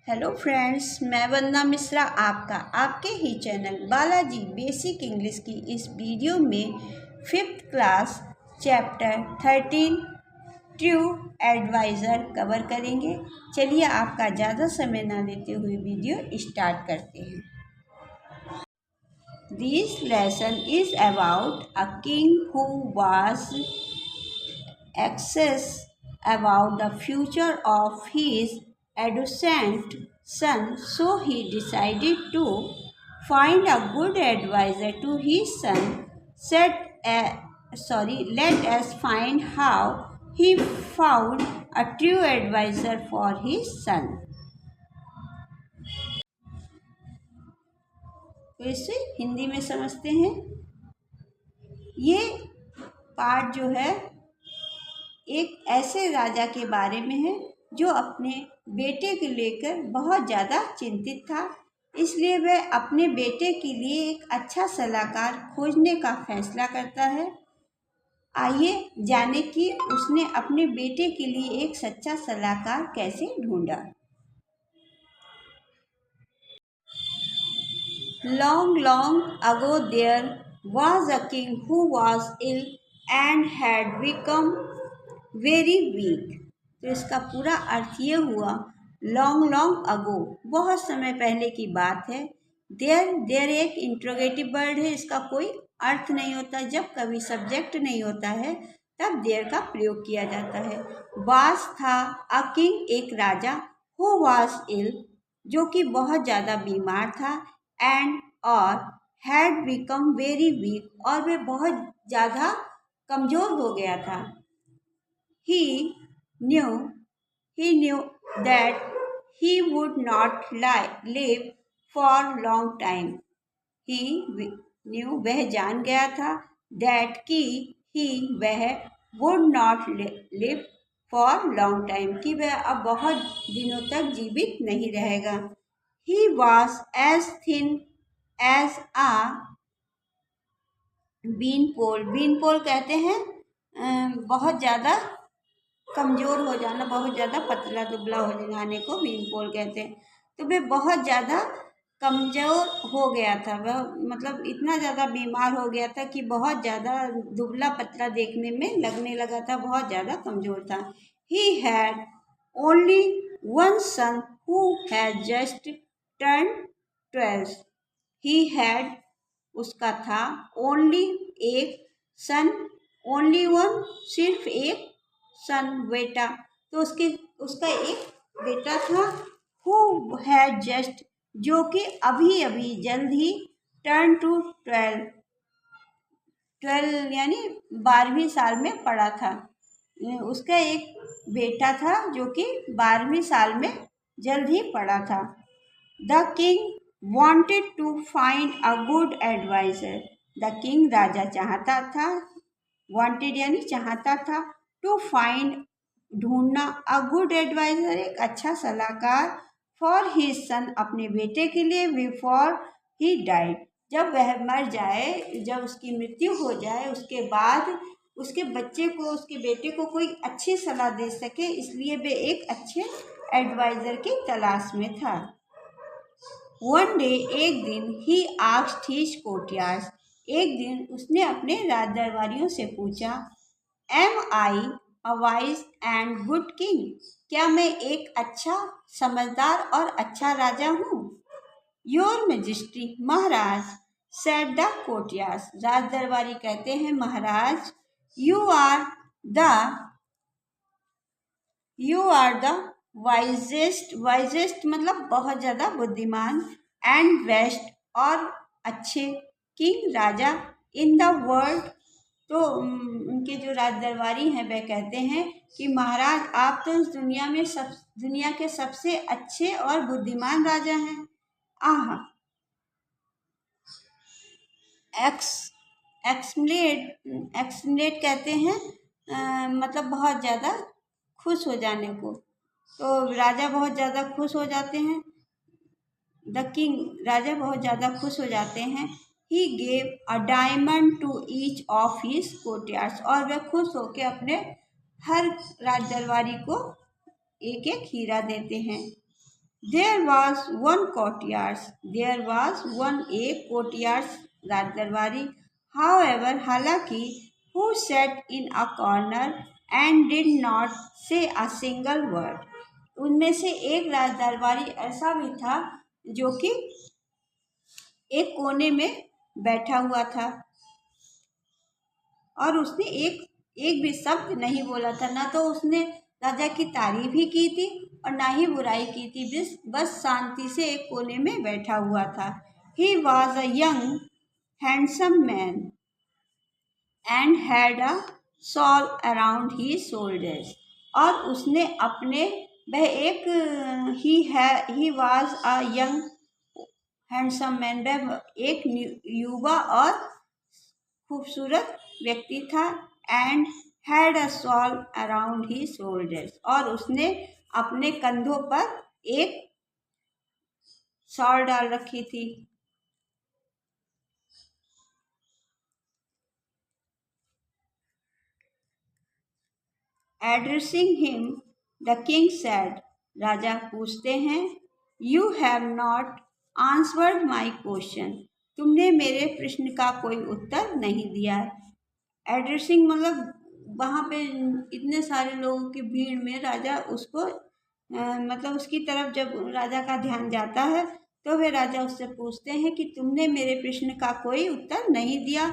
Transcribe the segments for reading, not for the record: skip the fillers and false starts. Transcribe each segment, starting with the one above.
Hello friends, मैं वंदना मिश्रा आपका आपके ही चैनल बालाजी बेसिक इंग्लिश की इस वीडियो में 5th class chapter 13 true adviser कवर करेंगे। चलिए आपका ज़्यादा समय ना लेते हुए वीडियो स्टार्ट करते हैं। This lesson is about a king who was anxious about the future of his adolescent son, so he decided to find a good advisor to his son. Let us find how he found a true advisor for his son. तो इसे हिंदी में समझते हैं। ये part जो है एक ऐसे राजा के बारे में है जो अपने बेटे को लेकर बहुत ज़्यादा चिंतित था, इसलिए वह अपने बेटे के लिए एक अच्छा सलाहकार खोजने का फैसला करता है। आइए जाने कि उसने अपने बेटे के लिए एक सच्चा सलाहकार कैसे ढूंढा। Long ago there was a king who was ill and had become very weak. तो इसका पूरा अर्थ ये हुआ, लॉन्ग अगो बहुत समय पहले की बात है। देयर एक इंट्रोगेटिव वर्ड है, इसका कोई अर्थ नहीं होता। जब कभी सब्जेक्ट नहीं होता है तब देयर का प्रयोग किया जाता है। वास था, अ किंग एक राजा, हु वाज इल जो कि बहुत ज़्यादा बीमार था, एंड और हैड बिकम वेरी वीक और वह बहुत ज़्यादा कमज़ोर हो गया था। He knew that he would not live for long time. He knew वह जान गया था that कि वह would not live for long time कि वह अब बहुत दिनों तक जीवित नहीं रहेगा। He was as thin as a beanpole। beanpole कहते हैं बहुत ज़्यादा कमज़ोर हो जाना, बहुत ज़्यादा पतला दुबला हो जाने को बीनपोल कहते हैं। तो वह बहुत ज़्यादा कमज़ोर हो गया था, वह मतलब इतना ज़्यादा बीमार हो गया था कि बहुत ज़्यादा दुबला पतला देखने में लगने लगा था, बहुत ज़्यादा कमज़ोर था। He had only one son who had just turn 12। He had उसका था, ओनली एक, सन ओनली वन सिर्फ एक, सन बेटा। तो उसका एक बेटा था, हु हैड जस्ट जो कि अभी जल्द ही टर्न टू 12 यानी 12वीं साल में पढ़ा था। उसका एक बेटा था जो कि 12वीं साल में जल्द ही पढ़ा था। The king wanted to find a good advisor. The king राजा चाहता था, वॉन्टेड यानी चाहता था, टू फाइंड ढूंढना, अ गुड एडवाइजर एक अच्छा सलाहकार, फॉर हिज सन अपने बेटे के लिए, बिफोर ही डाइड जब वह मर जाए, जब उसकी मृत्यु हो जाए उसके बाद उसके बच्चे को, उसके बेटे को कोई अच्छी सलाह दे सके, इसलिए वे एक अच्छे एडवाइजर की तलाश में था। वन डे एक दिन, ही आस्क्ड हिज कोर्टियर्स एक दिन उसने अपने राज दरबारियों से पूछा, am I a wise and good king क्या मैं एक अच्छा समझदार और अच्छा राजा हूँ? योर मेजेस्टी महाराज, सेड द कोर्टियर्स राज दरबारी कहते हैं, महाराज, यू आर द वाइजेस्ट मतलब बहुत ज़्यादा बुद्धिमान, एंड बेस्ट और अच्छे, किंग राजा, इन द वर्ल्ड। तो उनके जो राज दरबारी हैं वह कहते हैं कि महाराज आप तो इस दुनिया के सबसे अच्छे और बुद्धिमान राजा हैं। आहा, एक्समलेट कहते हैं मतलब बहुत ज़्यादा खुश हो जाने को। तो राजा बहुत ज़्यादा खुश हो जाते हैं। द किंग राजा बहुत ज़्यादा खुश हो जाते हैं। He gave a diamond to each of his courtiers और वह खुश होकर अपने हर राज दरबारी को एक एक हीरा देते हैं। There was one courtyard. There was one a courtyard राजदरबारी. However, हालांकि, who sat in a corner and did not say a single word. उनमें से एक राजदरबारी ऐसा भी था जो कि एक कोने में बैठा हुआ था और उसने एक एक भी शब्द नहीं बोला था. ना तो उसने राजा की तारीफ ही की थी और ना ही बुराई की थी. बस शांति से एक कोने में बैठा हुआ था. He was a young handsome man and had a shawl around he shoulders. और उसने अपने वह एक he was a young handsome man, वह एक युवा और खूबसूरत व्यक्ति था. And had a shawl around he shoulders. और उसने अपने कंधों पर एक शॉल डाल रखी थी. Addressing him the king said. राजा पूछते हैं, you have not answered my question. तुमने मेरे प्रश्न का कोई उत्तर नहीं दिया. एड्रेसिंग मतलब वहाँ पे इतने सारे लोगों की भीड़ में राजा उसको मतलब उसकी तरफ जब राजा का ध्यान जाता है तो वे राजा उससे पूछते हैं कि तुमने मेरे प्रश्न का कोई उत्तर नहीं दिया.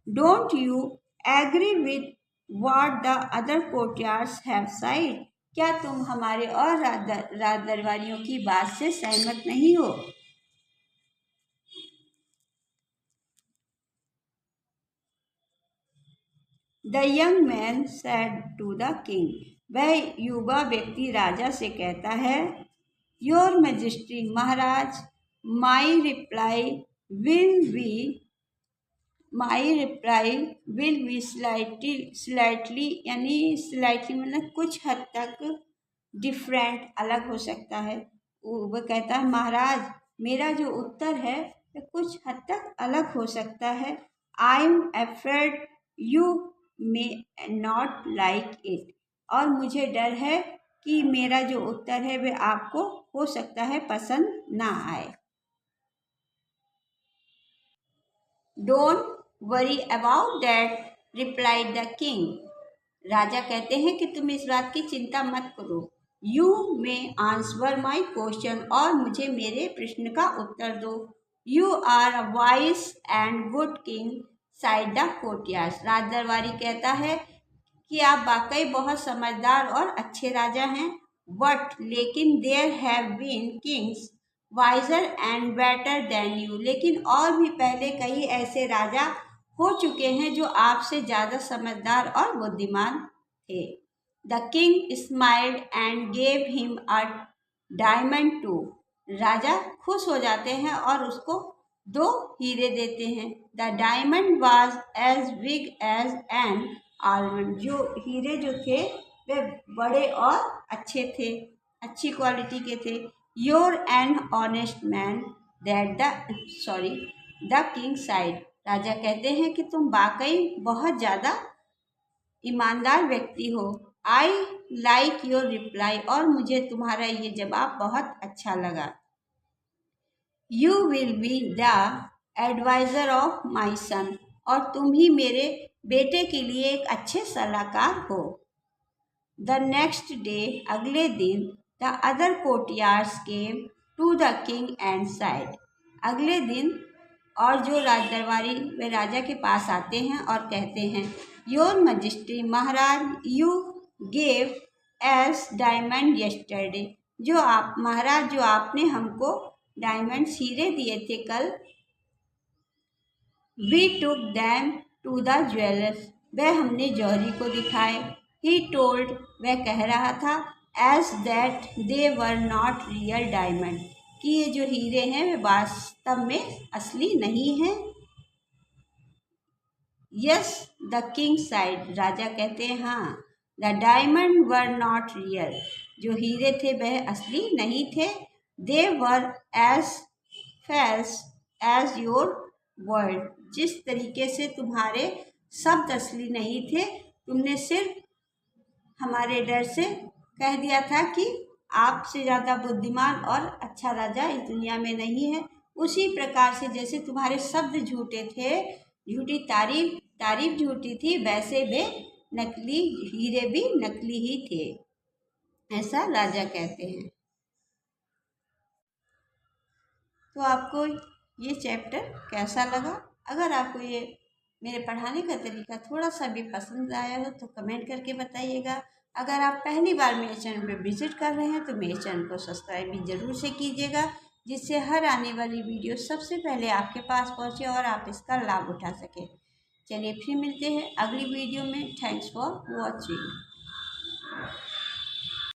Don't you agree with what the other courtyards have said. क्या तुम हमारे और राज दरबारियों की बात से सहमत नहीं हो. The young man said to the king. वह युवा व्यक्ति राजा से कहता है, योर मैजेस्टी महाराज, my reply will be slightly यानी स्लाइटली मतलब कुछ हद तक डिफरेंट अलग हो सकता है. वह कहता है, महाराज मेरा जो उत्तर है वह कुछ हद तक अलग हो सकता है. I am afraid you may not like it. और मुझे डर है कि मेरा जो उत्तर है वह आपको हो सकता है पसंद ना आए. Don't worry about that replied the king. राजा कहते हैं कि तुम इस बात की चिंता मत करो. You may answer my question. और मुझे मेरे प्रश्न का उत्तर दो. You are a wise and good king said the courtyard. राज दरबारी कहता है कि आप वाकई बहुत समझदार और अच्छे राजा हैं. बट लेकिन there have been kings wiser and better than you. लेकिन और भी पहले कई ऐसे राजा हो चुके हैं जो आपसे ज़्यादा समझदार और बुद्धिमान थे. The king smiled and gave him a diamond too. राजा खुश हो जाते हैं और उसको 2 हीरे देते हैं. The diamond was as big as an almond. जो हीरे जो थे वे बड़े और अच्छे थे, अच्छी क्वालिटी के थे. You're an honest man that the king said. राजा कहते हैं कि तुम वाकई बहुत ज़्यादा ईमानदार व्यक्ति हो. I like your reply. और मुझे तुम्हारा ये जवाब बहुत अच्छा लगा. You will be the advisor of my son. और तुम ही मेरे बेटे के लिए एक अच्छे सलाहकार हो. The next day. अगले दिन. The other courtyards came to the king and said. अगले दिन और जो राज दरबारी वे राजा के पास आते हैं और कहते हैं, your majesty Maharaj, you gave S diamond yesterday. जो आप महाराज जो आपने हमको डायमंड हीरे दिए थे कल. We took them to the jewellers. वह हमने जौहरी को दिखाए. He told. वह कह रहा था, as that they were not real diamond. कि ये जो हीरे हैं वे वास्तव में असली नहीं हैं. Yes the king said. राजा कहते हैं, हाँ the diamond were not real. जो हीरे थे वह असली नहीं थे. They were as false as your word. जिस तरीके से तुम्हारे शब्द असली नहीं थे, तुमने सिर्फ हमारे डर से कह दिया था कि आपसे ज़्यादा बुद्धिमान और अच्छा राजा इस दुनिया में नहीं है। उसी प्रकार से जैसे तुम्हारे शब्द झूठे थे, झूठी तारीफ तारीफ झूठी थी, वैसे वे नकली हीरे भी नकली ही थे, ऐसा राजा कहते हैं। तो आपको ये चैप्टर कैसा लगा? अगर आपको ये मेरे पढ़ाने का तरीका थोड़ा सा भी पसंद आया हो तो कमेंट करके बताइएगा। अगर आप पहली बार मेरे चैनल पर विजिट कर रहे हैं तो मेरे चैनल को सब्सक्राइब भी ज़रूर से कीजिएगा, जिससे हर आने वाली वीडियो सबसे पहले आपके पास पहुंचे और आप इसका लाभ उठा सकें। चलिए फिर मिलते हैं अगली वीडियो में। Thanks for watching.